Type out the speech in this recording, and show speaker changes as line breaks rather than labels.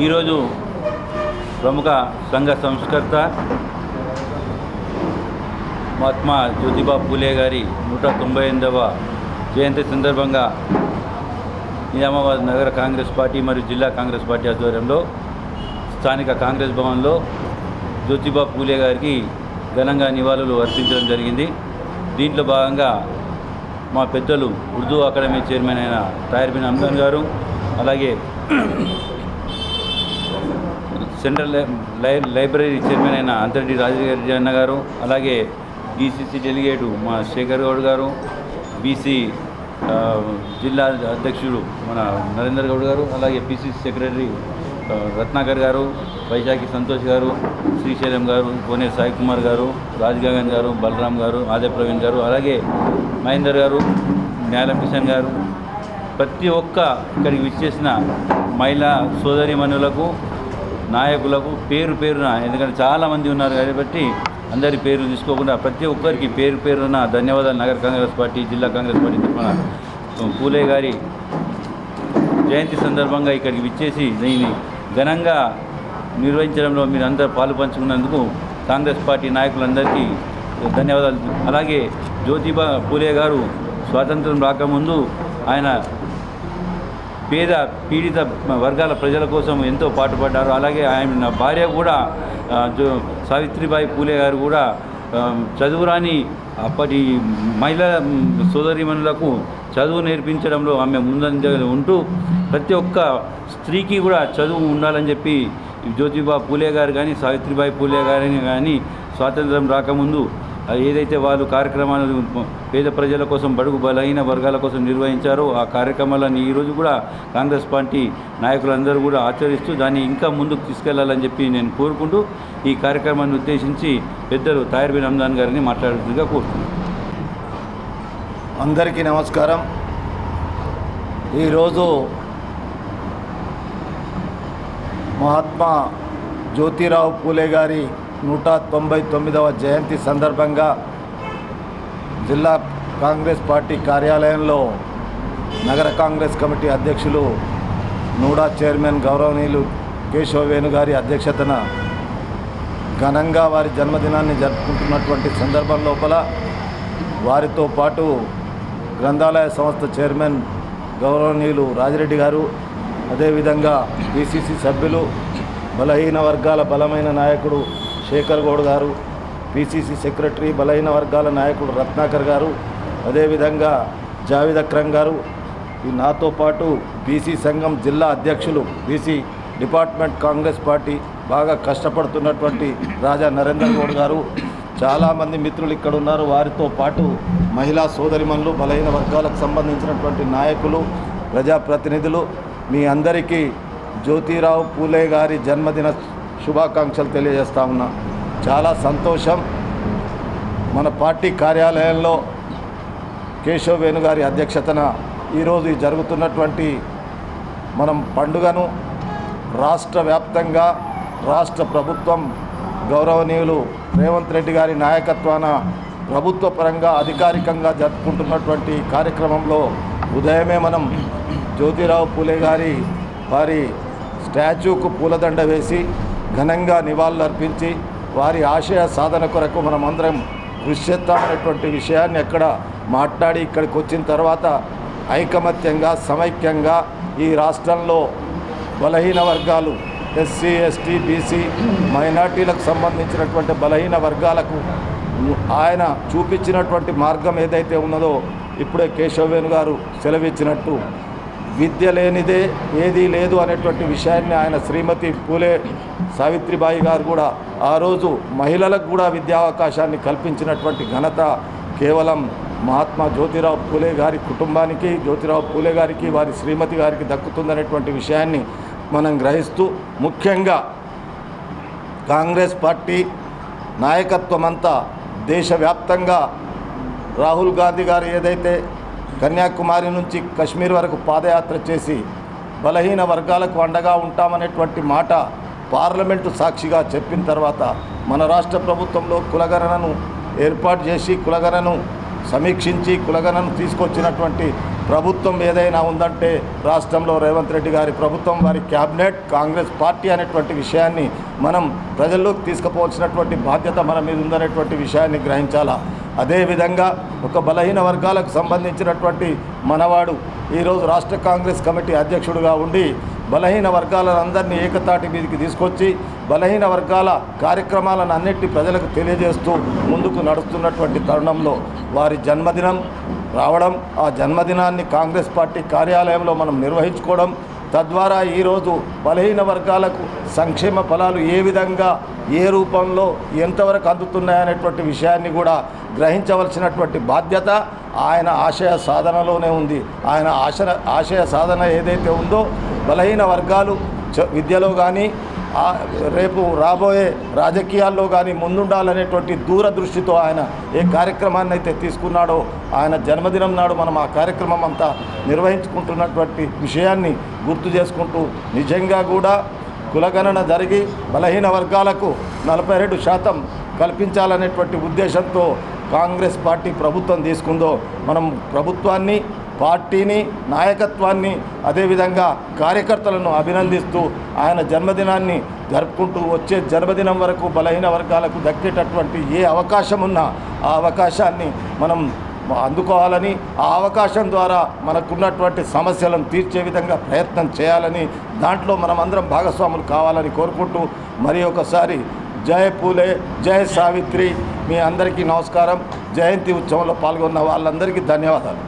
ఈరోజు ప్రముఖ సంఘ సంస్కర్త మహాత్మా జ్యోతిబా పూలే గారి 198వ జయంతి సందర్భంగా నిజామాబాద్ నగర కాంగ్రెస్ పార్టీ మరియు జిల్లా కాంగ్రెస్ పార్టీ ఆధ్వర్యంలో స్థానిక కాంగ్రెస్ భవన్లో జ్యోతిబా పూలే గారికి ఘనంగా నివాళులు అర్పించడం జరిగింది. దీంట్లో భాగంగా మా పెద్దలు ఉర్దూ అకాడమీ చైర్మన్ అయిన తాహిర్ బిన్ హమ్దాన్ గారు, అలాగే సెంట్రల్ లైబ్రరీ చైర్మన్ అయిన అంతరెడ్డి రాజగిరి అన్న గారు, అలాగే బీసీసీ డెలిగేటు మా శేఖర్ గౌడ్ గారు, బీసీ జిల్లా అధ్యక్షుడు మన నరేందర్ గౌడ్ గారు, అలాగే పీసీసీ సెక్రటరీ రత్నాకర్ గారు, వైశాఖి సంతోష్ గారు, శ్రీశైలం గారు, కోనేరు సాయి కుమార్ గారు, రాజ్గగన్ గారు, బలరాం గారు, ఆదే ప్రవీణ్ గారు, అలాగే మహేందర్ గారు, న్యాలం కిషన్ గారు, ప్రతి ఒక్క ఇక్కడికి విచ్చేసిన మహిళా సోదరిమణులకు, నాయకులకు పేరు పేరున, ఎందుకంటే చాలామంది ఉన్నారు కాబట్టి అందరి పేర్లు తీసుకోకుండా ప్రతి ఒక్కరికి పేరు పేరున ధన్యవాదాలు. నగర కాంగ్రెస్ పార్టీ, జిల్లా కాంగ్రెస్ పార్టీ తరఫున పూలే గారి జయంతి సందర్భంగా ఇక్కడికి విచ్చేసి దీన్ని ఘనంగా నిర్వహించడంలో మీరు అందరూ పాలు పంచుకున్నందుకు కాంగ్రెస్ పార్టీ నాయకులందరికీ ధన్యవాదాలు. అలాగే జ్యోతిబా పూలే గారు స్వాతంత్రం రాకముందు ఆయన పేద పీడిత వర్గాల ప్రజల కోసం ఎంతో పాటుపడ్డారు. అలాగే ఆయన భార్య కూడా సావిత్రిబాయి పూలే గారు కూడా చదువురాని అప్పటి మహిళా సోదరీమణులకు చదువు నేర్పించడంలో ఆమె ముందంజలో ఉంటూ ప్రతి ఒక్క స్త్రీకి కూడా చదువు ఉండాలని చెప్పి జ్యోతిబా పూలే గారు కానీ సావిత్రిబాయి పూలే గారిని కానీ స్వాతంత్రం రాకముందు ఏదైతే వాళ్ళు కార్యక్రమాలు పేద ప్రజల కోసం, బడుగు బలహీన వర్గాల కోసం నిర్వహించారో ఆ కార్యక్రమాలను ఈరోజు కూడా కాంగ్రెస్ పార్టీ నాయకులందరూ కూడా ఆచరిస్తూ దాన్ని ఇంకా ముందుకు తీసుకెళ్లాలని చెప్పి నేను కోరుకుంటూ ఈ కార్యక్రమాన్ని ఉద్దేశించి పెద్దలు తాహిర్ బిన్ హమ్దాన్ గారిని మాట్లాడుతుందిగా కోరుతున్నాను.
అందరికీ నమస్కారం. ఈరోజు మహాత్మా జ్యోతిరావు పూలే గారి 199వ జయంతి సందర్భంగా జిల్లా కాంగ్రెస్ పార్టీ కార్యాలయంలో నగర కాంగ్రెస్ కమిటీ అధ్యక్షులు నూడా చైర్మన్ గౌరవనీయులు కేశవ వేణు గారి అధ్యక్షతన ఘనంగా వారి జన్మదినాన్ని జరుపుకుంటున్నటువంటి సందర్భం లోపల వారితో పాటు గ్రంథాలయ సంస్థ చైర్మన్ గౌరవనీయులు రాజిరెడ్డి గారు, అదేవిధంగా బీసీసీ సభ్యులు, బలహీన వర్గాల బలమైన నాయకుడు శేఖర్ గౌడ్ గారు, పీసీసీ సెక్రటరీ బలహీన వర్గాల నాయకుడు రత్నాకర్ గారు, అదేవిధంగా జావేద్ అక్రమ్ గారు, నాతో పాటు బీసీ సంఘం జిల్లా అధ్యక్షులు, బీసీ డిపార్ట్మెంట్ కాంగ్రెస్ పార్టీ బాగా కష్టపడుతున్నటువంటి రాజా నరేందర్ గౌడ్ గారు, చాలామంది మిత్రులు ఇక్కడ ఉన్నారు. వారితో పాటు మహిళా సోదరిమణులు, బలహీన వర్గాలకు సంబంధించినటువంటి నాయకులు, ప్రజాప్రతినిధులు, మీ అందరికీ జ్యోతిరావు పూలే గారి జన్మదిన శుభాకాంక్షలు తెలియజేస్తా ఉన్నా. చాలా సంతోషం. మన పార్టీ కార్యాలయంలో కేశవ వేణు గారి అధ్యక్షతన ఈరోజు జరుగుతున్నటువంటి మనం పండుగను రాష్ట్ర వ్యాప్తంగా రాష్ట్ర ప్రభుత్వం గౌరవనీయులు రేవంత్ రెడ్డి గారి నాయకత్వాన ప్రభుత్వ పరంగా అధికారికంగా జరుపుకుంటున్నటువంటి కార్యక్రమంలో ఉదయమే మనం జ్యోతిరావు పూలే గారి వారి స్టాచ్యూకు పూలదండ వేసి ఘనంగా నివాళులు అర్పించి వారి ఆశయ సాధన కొరకు మనం అందరం కృషి చేస్తామనేటువంటి విషయాన్ని ఎక్కడ మాట్లాడి ఇక్కడికి వచ్చిన తర్వాత ఐకమత్యంగా, సమైక్యంగా ఈ రాష్ట్రంలో బలహీన వర్గాలు, ఎస్సీ, ఎస్టీ, బీసీ, మైనార్టీలకు సంబంధించినటువంటి బలహీన వర్గాలకు ఆయన చూపించినటువంటి మార్గం ఏదైతే ఉన్నదో ఇప్పుడే కేశవ వేణు గారు సెలవిచ్చినట్టు విద్య లేనిదే ఏదీ లేదు అనేటువంటి విషయాన్ని ఆయన శ్రీమతి పూలే సావిత్రిబాయి గారు కూడా ఆ రోజు మహిళలకు కూడా విద్యావకాశాన్ని కల్పించినటువంటి ఘనత కేవలం మహాత్మా జ్యోతిరావు పూలే గారి కుటుంబానికి, జ్యోతిరావు పూలే గారికి, వారి శ్రీమతి గారికి దక్కుతుందనేటువంటి విషయాన్ని మనం గ్రహిస్తూ ముఖ్యంగా కాంగ్రెస్ పార్టీ నాయకత్వం అంతా దేశవ్యాప్తంగా రాహుల్ గాంధీ గారు ఏదైతే కన్యాకుమారి నుంచి కశ్మీర్ వరకు పాదయాత్ర చేసి బలహీన వర్గాలకు అండగా ఉంటామనేటువంటి మాట పార్లమెంటు సాక్షిగా చెప్పిన తర్వాత మన రాష్ట్ర ప్రభుత్వంలో కులగణనను ఏర్పాటు చేసి కులగణను సమీక్షించి కులగణను తీసుకొచ్చినటువంటి ప్రభుత్వం ఏదైనా ఉందంటే రాష్ట్రంలో రేవంత్ రెడ్డి గారి ప్రభుత్వం, వారి క్యాబినెట్, కాంగ్రెస్ పార్టీ అనేటువంటి విషయాన్ని మనం ప్రజల్లోకి తీసుకుపోవాల్సినటువంటి బాధ్యత మన మీద ఉందనేటువంటి విషయాన్ని గ్రహించాలా. అదేవిధంగా ఒక బలహీన వర్గాలకు సంబంధించినటువంటి మనవాడు ఈరోజు రాష్ట్ర కాంగ్రెస్ కమిటీ అధ్యక్షుడిగా ఉండి బలహీన వర్గాలందరినీ ఏకతాటి మీదకి తీసుకొచ్చి బలహీన వర్గాల కార్యక్రమాలను అన్నింటినీ ప్రజలకు తెలియజేస్తూ ముందుకు నడుస్తున్నటువంటి తరుణంలో వారి జన్మదినం రావడం, ఆ జన్మదినాన్ని కాంగ్రెస్ పార్టీ కార్యాలయంలో మనం నిర్వహించుకోవడం, తద్వారా ఈరోజు బలహీన వర్గాలకు సంక్షేమ ఫలాలు ఏ విధంగా, ఏ రూపంలో, ఎంతవరకు అందుతున్నాయనేటువంటి విషయాన్ని కూడా గ్రహించవలసినటువంటి బాధ్యత ఆయన ఆశయ సాధనలోనే ఉంది. ఆయన ఆశయ సాధన ఏదైతే ఉందో బలహీన వర్గాలు విద్యలో కానీ రేపు రాబోయే రాజకీయాల్లో కానీ ముందుండాలనేటువంటి దూరదృష్టితో ఆయన ఏ కార్యక్రమాన్ని అయితే తీసుకున్నాడో ఆయన జన్మదినం నాడు మనం ఆ కార్యక్రమం అంతా నిర్వహించుకుంటున్నటువంటి విషయాన్ని గుర్తు చేసుకుంటూ నిజంగా కూడా కులగణన జరిగి బలహీన వర్గాలకు 42% కల్పించాలనేటువంటి ఉద్దేశంతో కాంగ్రెస్ పార్టీ ప్రభుత్వం తీసుకుందో మనం ప్రభుత్వాన్ని, పార్టీని, నాయకత్వాన్ని, అదేవిధంగా కార్యకర్తలను అభినందిస్తూ ఆయన జన్మదినాన్ని జరుపుకుంటూ వచ్చే జన్మదినం వరకు బలహీన వర్గాలకు దక్కేటటువంటి ఏ అవకాశం ఉన్నా ఆ అవకాశాన్ని మనం అందుకోవాలని, ఆ అవకాశం ద్వారా మనకున్నటువంటి సమస్యలను తీర్చే విధంగా ప్రయత్నం చేయాలని, దాంట్లో మనమందరం భాగస్వాములు కావాలని కోరుకుంటూ మరి ఒకసారి జై పూలే, జై సావిత్రి, మీ అందరికీ నమస్కారం. జయంతి ఉత్సవంలో పాల్గొన్న వాళ్ళందరికీ ధన్యవాదాలు.